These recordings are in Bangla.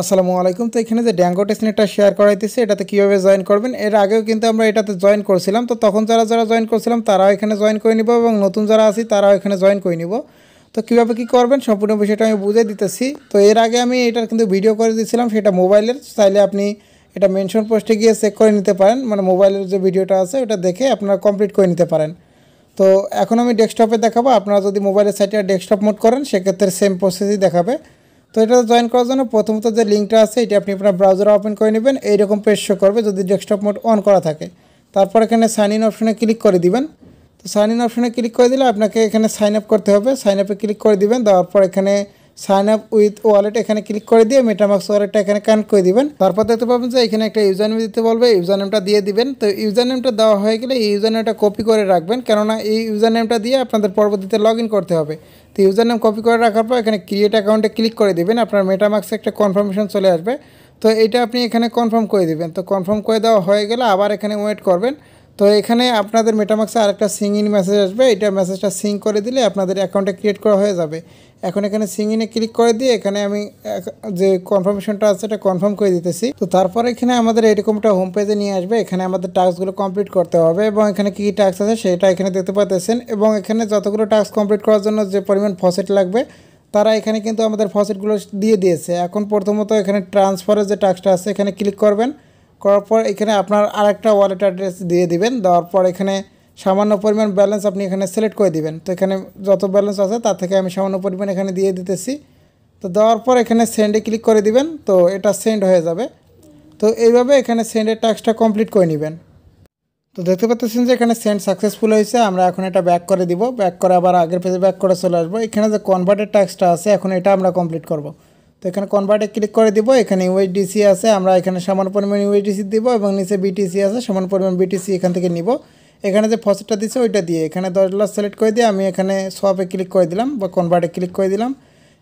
আসসালামু আলাইকুম। তো এখানে যে ড্যাঙ্গো টেস্টনেটটা শেয়ার করাইতেছি এটাতে কীভাবে জয়েন করবেন, এর আগেও কিন্তু আমরা এটাতে জয়েন করছিলাম। তো তখন যারা যারা জয়েন করছিলাম তারাও এখানে জয়েন করে নিব এবং নতুন যারা আছি তারাও এখানে জয়েন করে নিব। তো কীভাবে কী করবেন সম্পূর্ণ বিষয়টা আমি বুঝে দিতেছি। তো এর আগে আমি এটার কিন্তু ভিডিও করে দিয়েছিলাম, সেটা মোবাইলের, চাইলে আপনি এটা মেনশন পোস্টে গিয়ে চেক করে নিতে পারেন, মানে মোবাইলের যে ভিডিওটা আছে ওটা দেখে আপনারা কমপ্লিট করে নিতে পারেন। তো এখন আমি ডেস্কটপে দেখাবো, আপনারা যদি মোবাইলের সাইটে ডেস্কটপ মোড করেন সেক্ষেত্রে সেম প্রসেসই দেখাবে। তো এটা জয়েন করার জন্য প্রথমত যে লিঙ্কটা আছে এটা আপনি আপনার ব্রাউজারে ওপেন করে নেবেন, এইরকম পেজ শো করবে যদি ডেস্কটপ মোড অন করা থাকে। তারপর এখানে সাইন ইন অপশনে ক্লিক করে দিবেন। তো সাইন ইন অপশনে ক্লিক করে দিলে আপনাকে এখানে সাইন আপ করতে হবে, সাইন আপে ক্লিক করে দিবেন। দেওয়ার পর এখানে সাইন আপ উইথ ওয়ালেট এখানে ক্লিক করে দিয়ে মেটামাক্স ওয়ালেটটা এখানে কানেক্ট করে দিবেন। তারপর দেখতে পাবেন যে এখানে একটা ইউজার নেম দিতে বলবে, ইউজার নেমটা দিয়ে দিবেন। তো ইউজার নেমটা দেওয়া হয়ে গেলে এই ইউজার নেমটা কপি করে রাখবেন, কেননা এই ইউজার নেমটা দিয়ে আপনাদের পরবর্তীতে লগ ইন করতে হবে। তো ইউজার নেম কপি করে রাখার পর এখানে ক্রিয়েট অ্যাকাউন্টে ক্লিক করে দিবেন, আপনার মেটামাক্সে একটা কনফার্মেশন চলে আসবে। তো এইটা আপনি এখানে কনফার্ম করে দিবেন। তো কনফার্ম করে দেওয়া হয়ে গেলে আবার এখানে ওয়েট করবেন। তো এখানে আপনাদের মেটামাক্সে আরেকটা সিং ইন মেসেজ আসবে, এটা মেসেজটা সিং করে দিলে আপনাদের অ্যাকাউন্টে ক্রিয়েট করা হয়ে যাবে। এখন এখানে সিং ইনে ক্লিক করে দিয়ে এখানে আমি যে কনফার্মেশনটা আছে এটা কনফার্ম করে দিতেছি। তো তারপর এখানে আমাদের এরকমটা হোম পেজে নিয়ে আসবে, এখানে আমাদের টাস্কগুলো কমপ্লিট করতে হবে এবং এখানে কী কী টাস্ক আছে সেটা এখানে দেখতে পাচ্ছেন। এবং এখানে যতগুলো টাস্ক কমপ্লিট করার জন্য যে পরিমাণ ফসেট লাগবে তারা এখানে কিন্তু আমাদের ফসেটগুলো দিয়ে দিয়েছে। এখন প্রথমত এখানে ট্রান্সফারের যে টাস্কটা আছে এখানে ক্লিক করবেন, করার পর এখানে আপনার আরেকটা ওয়ালেট অ্যাড্রেস দিয়ে দিবেন। দেওয়ার পর এখানে সামান্য পরিমাণ ব্যালেন্স আপনি এখানে সিলেক্ট করে দিবেন। তো এখানে যত ব্যালেন্স আছে তার থেকে আমি সামান্য পরিমাণ এখানে দিয়ে দিতেছি। তো দেওয়ার পর এখানে সেন্ডে ক্লিক করে দিবেন, তো এটা সেন্ড হয়ে যাবে। তো এইভাবে এখানে সেন্ডের টাস্কটা কমপ্লিট করে নেবেন। তো দেখতে পাচ্ছেন যে এখানে সেন্ড সাকসেসফুল হয়েছে। আমরা এখন এটা ব্যাক করে দিব, ব্যাক করে আবার আগের পেজে ব্যাক করে চলে আসবো। এখানে যে কনভার্টের টাস্কটা আছে এখন এটা আমরা কমপ্লিট করব। তো এখানে কনভার্টে ক্লিক করে দিব, এখানে ইউএসডিসি আছে, আমরা এখানে সামান্য পরিমাণ ইউএসডিসি দিব এবং নিচে বিটিসি আছে, সামান্য পরিমাণ বিটিসি এখান থেকে নিব। এখানে যে ফসেটটা দিচ্ছে ওইটা দিয়ে এখানে $10 সিলেক্ট করে দিয়ে আমি এখানে সোয়াপে ক্লিক করে দিলাম বা কনভার্টে ক্লিক করে দিলাম।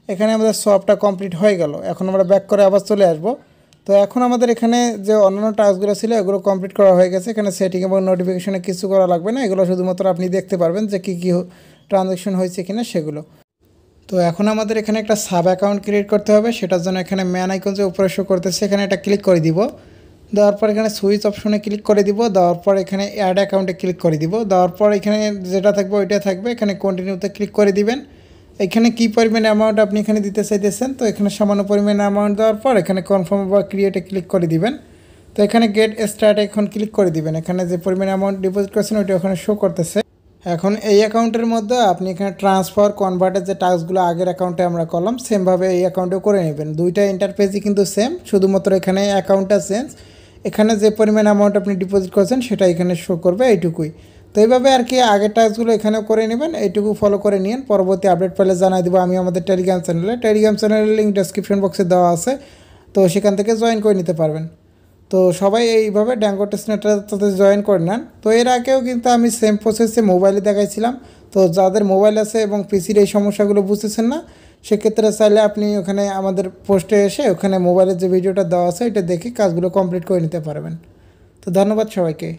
এখানে আমাদের সোয়াপটা কমপ্লিট হয়ে গেল। এখন আমরা ব্যাক করে আবার চলে আসবো। তো এখন আমাদের এখানে যে অন্যান্য টাস্কগুলো ছিল এগুলো কমপ্লিট করা হয়ে গেছে। এখানে সেটিং এবং নোটিফিকেশনে কিছু করা লাগবে না, এগুলো শুধুমাত্র আপনি দেখতে পারবেন যে কী কী ট্রানজ্যাকশন হয়েছে কিনা সেগুলো। তো এখন আমাদের এখানে একটা সাব অ্যাকাউন্ট ক্রিয়েট করতে হবে, সেটার জন্য এখানে ম্যান আইকন যে উপরে শো করতেছে এখানে এটা ক্লিক করে দিব। দেওয়ার পর এখানে সুইচ অপশনে ক্লিক করে দিব, দেওয়ার পর এখানে অ্যাড অ্যাকাউন্টে ক্লিক করে দিব। দেওয়ার পর এখানে যেটা থাকবে ওইটা থাকবে, এখানে কন্টিনিউতে ক্লিক করে দিবেন। এখানে কী পরিমাণ অ্যামাউন্ট আপনি এখানে দিতে চাইতেছেন, তো এখানে সামান্য পরিমাণ অ্যামাউন্ট দেওয়ার পর এখানে কনফার্ম বা ক্রিয়েটে ক্লিক করে দিবেন। তো এখানে গেট স্টার্ট এখন ক্লিক করে দিবেন। এখানে যে পরিমাণ অ্যামাউন্ট ডিপোজিট করেছেন ওইটা ওখানে শো করতেছে। এখন এই অ্যাকাউন্টের মধ্যে আপনি এখানে ট্রান্সফার কনভার্টের যে টাস্কগুলো আগের অ্যাকাউন্টে আমরা করলাম সেমভাবে এই অ্যাকাউন্টেও করে নেবেন। দুইটা ইন্টারফেসই কিন্তু সেম, শুধুমাত্র এখানে অ্যাকাউন্টটা চেঞ্জ। এখানে যে পরিমাণ অ্যামাউন্ট আপনি ডিপোজিট করেছেন সেটা এখানে শো করবে, এইটুকুই। তো এইভাবে আর কি আগের টাস্কগুলো এখানেও করে নেবেন, এইটুকু ফলো করে নিন। পরবর্তী আপডেট পেলে জানাই দেবো আমি আমাদের টেলিগ্রাম চ্যানেলের লিঙ্ক ডেসক্রিপশন বক্সে দেওয়া আছে, তো সেখান থেকে জয়েন করে নিতে পারবেন। তো সবাই এইভাবে ড্যাঙ্গো টেস্টনেটটাতে জয়েন করে নেন। তো এর আগেও কিন্তু আমি সেম প্রসেসে মোবাইলে দেখাইছিলাম। তো যাদের মোবাইল আছে এবং পিসির এই সমস্যাগুলো বুঝতেছেন না সেক্ষেত্রে চাইলে আপনি ওখানে আমাদের পোস্টে এসে ওখানে মোবাইলের যে ভিডিওটা দেওয়া আছে এটা দেখে কাজগুলো কমপ্লিট করে নিতে পারবেন। তো ধন্যবাদ সবাইকে।